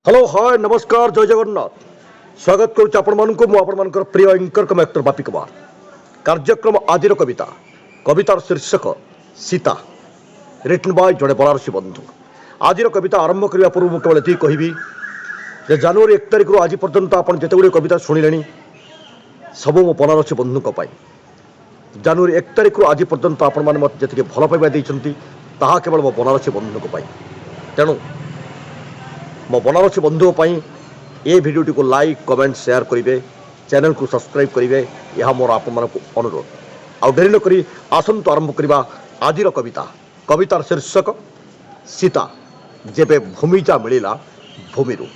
Hello hi नमस्कार जय जगन्नाथ स्वागत करुच्ची आपण प्रिय एंकर कम एक्टर बापी कुमार कार्यक्रम आज कविता कवितार शीर्षक सीता रिटन बाय जड़े बनारसी बंधु। आज कविता आरंभ करने पूर्व मुझे केवल ये कहबी जे जनवरी 1 तारिख आज पर्यंत आप जिते गुड़े कविता शुणिले सब मो बनारसी बंधु जनवरी 1 तारिख आज पर्यंत आपण मैंने मत जी भल पाइबा केवल मो बनारसी बंधु तेणु मो बनारसी बंधु ये भिडियो को लाइक कमेंट शेयर करेंगे चैनल को सब्सक्राइब करेंगे यह मोर आप अनुरोध आउ डेरी नक आसतु आरंभ करवा आज कविता कवितार शीर्षक सीता जेबे भूमिजा मिलिला भूमिरू।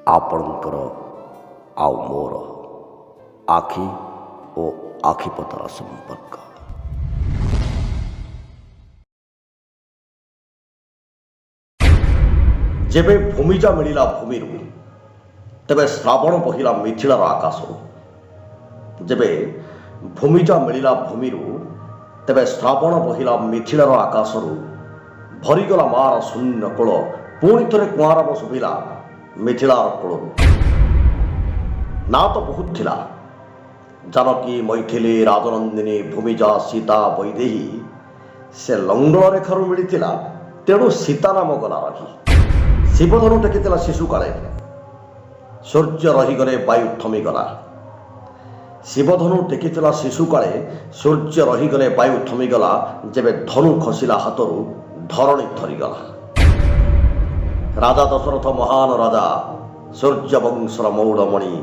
आपणकर आउ मोर आखि ओ आखिपतर संपर्क जेबे भूमिजा मिलिला भूमिरू तेबे श्रावण बहिला मिथिलार आकाशरू। जेबे भूमिजा मिलिला भूमिरू तेबे श्रावण बहिला मिथिलार आकाशरू भरीगला मार शून्य कूल पुणी थे कुआरब शुभिला मिथिलार कूल ना तो बहुत थिला जानकी मैथिली राजनंदिनी भूमिजा सीता वैदेही से लंगल रेखार मिली तेणु सीता नाम गला रही शिवधनु टेकी शिशु काले सूर्य रहीगले वायु थमीगला शिवधनु टेकी शिशु काले सूर्य रहीगले वायु थमीगला जेबे धनु खसिला हाथरू धरणी थरीगला। राजा दशरथ महान राजा सूर्य वंशर मौड़मणि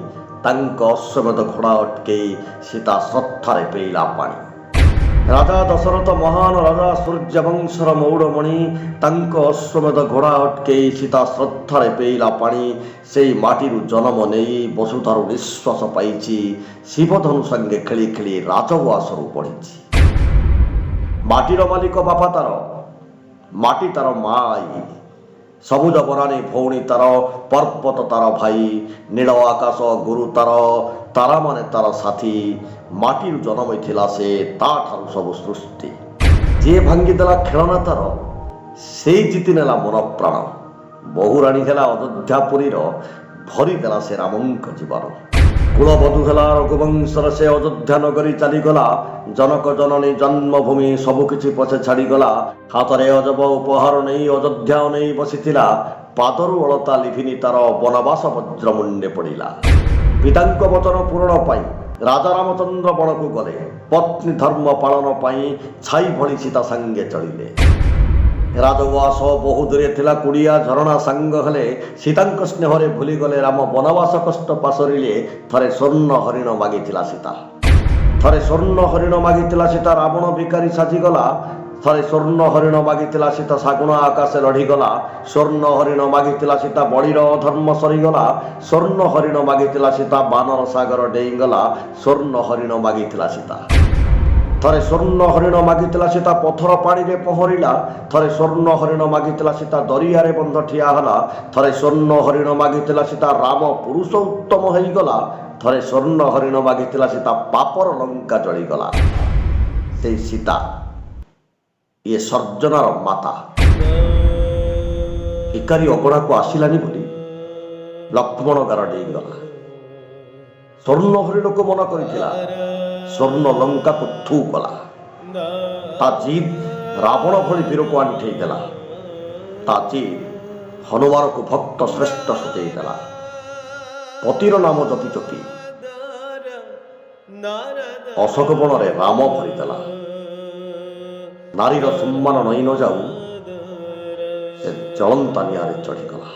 अश्वमेध घोड़ा अटके सीता श्रद्धारे पेला पानी। राजा दशरथ महान राजा सूर्य वंशर मौड़मणि अश्वमेध घोड़ा अटके सीता श्रद्धारे पेला पानी। से माटीरू जन्म नहीं वसुधारू निश्वास पाई शिवधनु संगे खेली खेली राजउआसरू पड़ी। माटीर मालिक बापा तार माटी तार माई सबुज बरानी भौणी तार पर्वत तार भाई नील आकाश गुरु तार तारा माने तार साथी माटी जन्म थिला से ताठारु सब सृष्टि जे भांगीदेला खेलना तार से जीति नेला मन प्राण बहुराणी है अयोध्यापुरीर भरीदेला से रामंक जीवन कुलबधू है रघुवंशर से अयोध्या नगरी चलीगला जनक जननी जन्मभूमि सबुकिछि पछे छाड़ीगला हाथ में अजब उपहार नहीं अयोध्या नहीं बसीथिला पादरू अलता लिभिनी तार बनवास वज्र मुंडे पड़ा। पितांक वचन पूरण पाई राजा रामचंद्र बण को गले पत्नी धर्म पालन पाई छाई भली सीता संगे चलिले। राजउआस बहु दूरे थिला कुड़िया झरणा सांग हेले सीतांक स्नेहरे भूली गले राम बनवास कष्ट पासरिले थरे स्वर्ण हरिण मागिथिला सीता थरे स्वर्ण हरिण मागिथिला सीता रावण भिकारी साजिगला थरे स्वर्ण हरिण मागिथिला सीता सागुण आकाशे लढ़ीगला स्वर्ण हरिण मागिथिला सीता बड़ीर धर्म सरीगला स्वर्ण हरिण मागिथिला सीता बानर सागर डेईगला स्वर्ण हरिण मागिथिला सीता थरे स्वर्ण हरिण मागिथिला सीता पथर पानी रे पहरिला थरे स्वर्ण हरिण मागिथिला सीता दरिया रे बंध ठिया हला थरे स्वर्ण हरिण मागिथिला सीता राम पुरुष उत्तम होईगला थरे स्वर्ण हरिण मागिथिला सीता पापर लंका जळीगला। से सीता ये सर्जनार माता भिकारी अगणा को आसिलानी बोली लक्ष्मण गार डेईगला स्वर्ण हरिण को मन करिथिला स्वर्ण लंका को थू कला ता जीत रावण भली वीर को आंठे देला ता जीत हनुमान को भक्त श्रेष्ठ सजई देला पतिर नाम जपी जपी अशोक बन रे राम भरी देला नारीर सम्मान नई न जाऊ से जलंता निआरे चढ़ीगला।